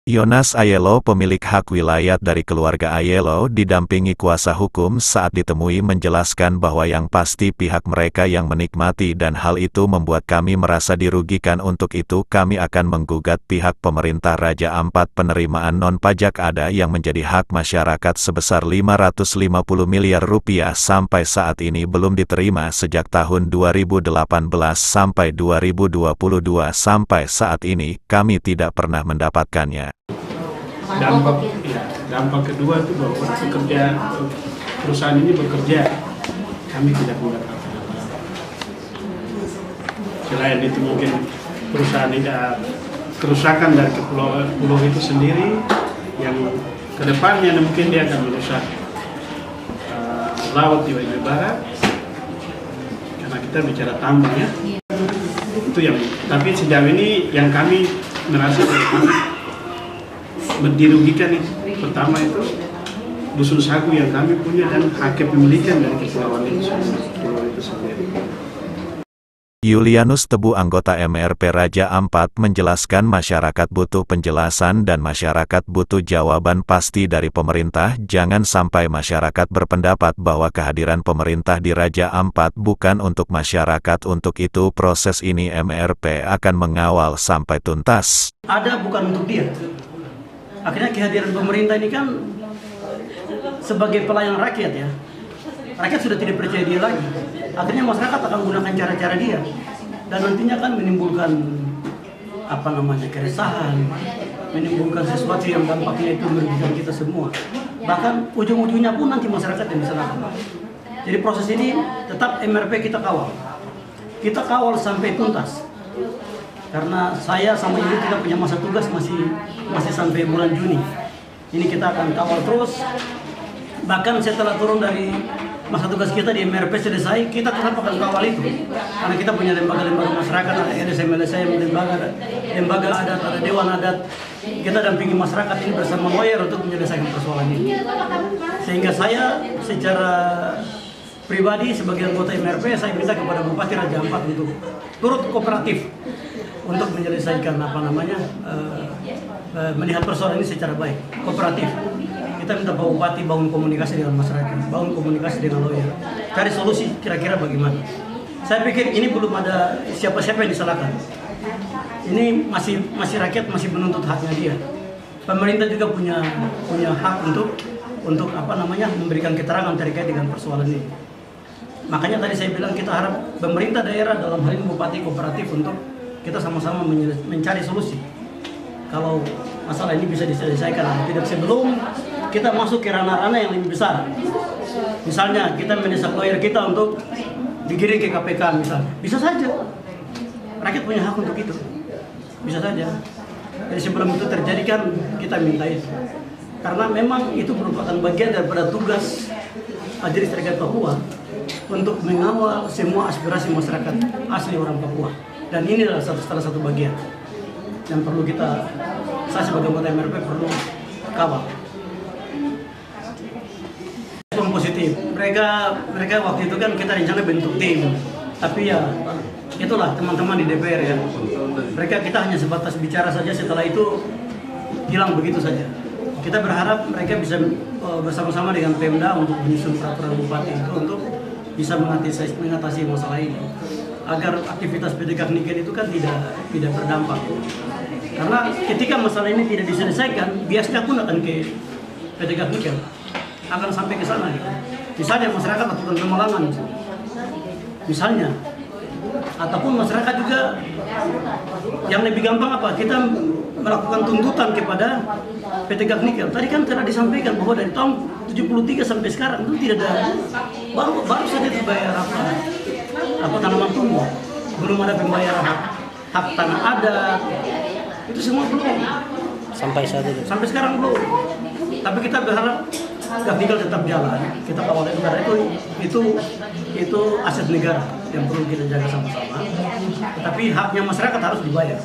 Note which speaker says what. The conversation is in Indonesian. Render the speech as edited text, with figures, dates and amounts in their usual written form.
Speaker 1: Yonas Ayelo, pemilik hak wilayah dari keluarga Ayelo, didampingi kuasa hukum saat ditemui menjelaskan bahwa yang pasti pihak mereka yang menikmati dan hal itu membuat kami merasa dirugikan. Untuk itu kami akan menggugat pihak pemerintah Raja Ampat. Penerimaan non-pajak ada yang menjadi hak masyarakat sebesar 550 miliar rupiah sampai saat ini belum diterima sejak tahun 2018 sampai 2022. Sampai saat ini kami tidak pernah mendapatkannya.
Speaker 2: Dampak kedua itu bahwa perusahaan ini bekerja, kami tidak mendapat apa-apa. Selain itu mungkin perusahaan ini ada kerusakan dari pulau itu sendiri yang kedepannya mungkin dia akan merusak laut di bagian barat, karena kita bicara tambang ya. Itu yang, tapi sejauh ini yang kami merasa dirugikan itu pertama itu dusun sagu yang kami punya dan hak kepemilikan dari kepulauan itu sendiri.
Speaker 1: Julianus Tebu, anggota MRP Raja Ampat, menjelaskan masyarakat butuh penjelasan dan masyarakat butuh jawaban pasti dari pemerintah. Jangan sampai masyarakat berpendapat bahwa kehadiran pemerintah di Raja Ampat bukan untuk masyarakat. Untuk itu proses ini MRP akan mengawal sampai tuntas.
Speaker 3: Ada bukan untuk dia. Akhirnya kehadiran pemerintah ini kan sebagai pelayan rakyat ya. Rakyat sudah tidak percaya dia lagi. Akhirnya masyarakat akan menggunakan cara-cara dia. Dan nantinya kan menimbulkan keresahan, menimbulkan sesuatu yang dampaknya itu merugikan kita semua. Bahkan ujung-ujungnya pun nanti masyarakat yang disalahkan. Jadi proses ini tetap MRP kita kawal. Kita kawal sampai tuntas. Karena saya sama ibu kita punya masa tugas masih sampai bulan Juni. Ini kita akan kawal terus. Bahkan setelah turun dari masa tugas kita di MRP selesai, kita tetap akan kawal itu. Karena kita punya lembaga-lembaga masyarakat, ada LSM, lembaga adat, ada dewan adat. Kita dampingi masyarakat ini bersama lawyer untuk menyelesaikan persoalan ini. Sehingga saya secara pribadi sebagai anggota MRP, saya minta kepada Bupati Raja Ampat untuk turut kooperatif untuk menyelesaikan melihat persoalan ini secara baik, kooperatif. Kita minta Pak Bupati bangun komunikasi dengan masyarakat, bangun komunikasi dengan lawyer, cari solusi kira-kira bagaimana. Saya pikir ini belum ada siapa-siapa yang disalahkan. Ini masih rakyat masih menuntut haknya dia. Pemerintah juga punya hak untuk memberikan keterangan terkait dengan persoalan ini. Makanya tadi saya bilang kita harap pemerintah daerah dalam hal ini Bupati kooperatif untuk kita sama-sama mencari solusi. Kalau masalah ini bisa diselesaikan atau tidak sebelum kita masuk ke ranah-ranah yang lebih besar. Misalnya kita mendesak lawyer kita untuk digiring ke KPK misalnya. Bisa saja. Rakyat punya hak untuk itu. Bisa saja. Jadi sebelum itu terjadi kan kita minta itu. Karena memang itu merupakan bagian daripada tugas Majelis Rakyat Papua untuk mengawal semua aspirasi masyarakat asli orang Papua. Dan ini adalah salah satu bagian yang perlu saya sebagai anggota MRP perlu kawal. Respon positif. Mereka waktu itu kan kita rencana bentuk tim, tapi ya itulah teman-teman di DPR ya. Kita hanya sebatas bicara saja, setelah itu hilang begitu saja. Kita berharap mereka bisa bersama-sama dengan Pemda untuk menyusun peraturan bupati itu untuk bisa mengatasi masalah ini, agar aktivitas PT Gak Nikel itu kan tidak berdampak. Karena ketika masalah ini tidak diselesaikan, biasanya pun akan ke PT Gak Nikel, akan sampai ke sana gitu. Misalnya masyarakat lakukan pemalangan misalnya, ataupun masyarakat juga yang lebih gampang kita melakukan tuntutan kepada PT Gak Nikel. Tadi kan telah disampaikan bahwa dari tahun 73 sampai sekarang itu tidak ada, baru saja dibayar tanaman tumbuh, belum ada pembayaran hak tanah adat, itu semua belum sampai sekarang belum. Tapi kita berharap Gak Nikel tetap jalan, kita kawal negara itu aset negara yang perlu kita jaga sama-sama. Tapi haknya masyarakat harus dibayar.